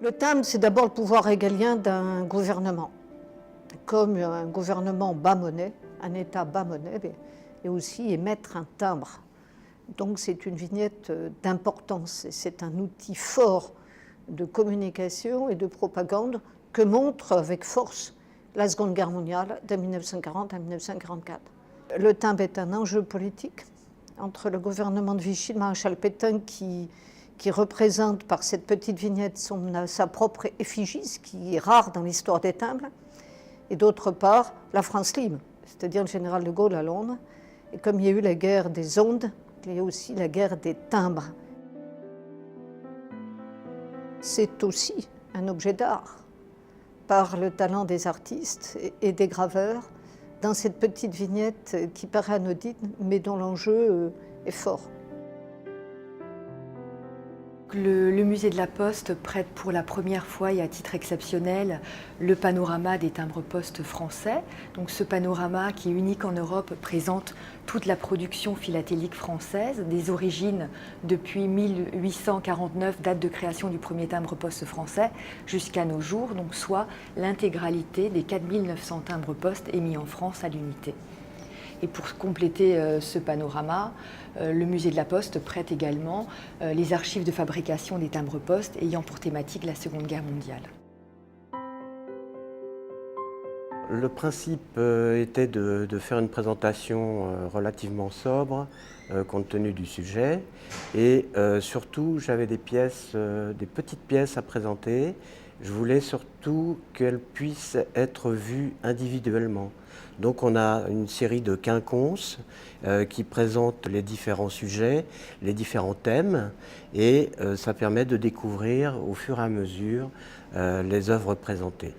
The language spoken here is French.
Le timbre, c'est d'abord le pouvoir régalien d'un gouvernement, comme un gouvernement bas-monnaie, un État bas-monnaie, et aussi émettre un timbre. Donc c'est une vignette d'importance, et c'est un outil fort de communication et de propagande que montre avec force la Seconde Guerre mondiale de 1940 à 1944. Le timbre est un enjeu politique entre le gouvernement de Vichy, le maréchal Pétain qui représente par cette petite vignette sa propre effigie, ce qui est rare dans l'histoire des timbres, et d'autre part la France libre, c'est-à-dire le général de Gaulle à Londres. Et comme il y a eu la guerre des ondes, il y a aussi la guerre des timbres. C'est aussi un objet d'art, par le talent des artistes et des graveurs, dans cette petite vignette qui paraît anodine, mais dont l'enjeu est fort. Le musée de la Poste prête pour la première fois et à titre exceptionnel le panorama des timbres-poste français. Donc ce panorama, qui est unique en Europe, présente toute la production philatélique française, des origines depuis 1849, date de création du premier timbre-poste français, jusqu'à nos jours, donc soit l'intégralité des 4900 timbres-poste émis en France à l'unité. Et pour compléter ce panorama, le musée de la Poste prête également les archives de fabrication des timbres-poste ayant pour thématique la Seconde Guerre mondiale. Le principe était de faire une présentation relativement sobre, compte tenu du sujet. Et surtout, j'avais des petites pièces à présenter. Je voulais surtout qu'elles puissent être vues individuellement. Donc on a une série de quinconces qui présentent les différents sujets, les différents thèmes, et ça permet de découvrir au fur et à mesure les œuvres présentées.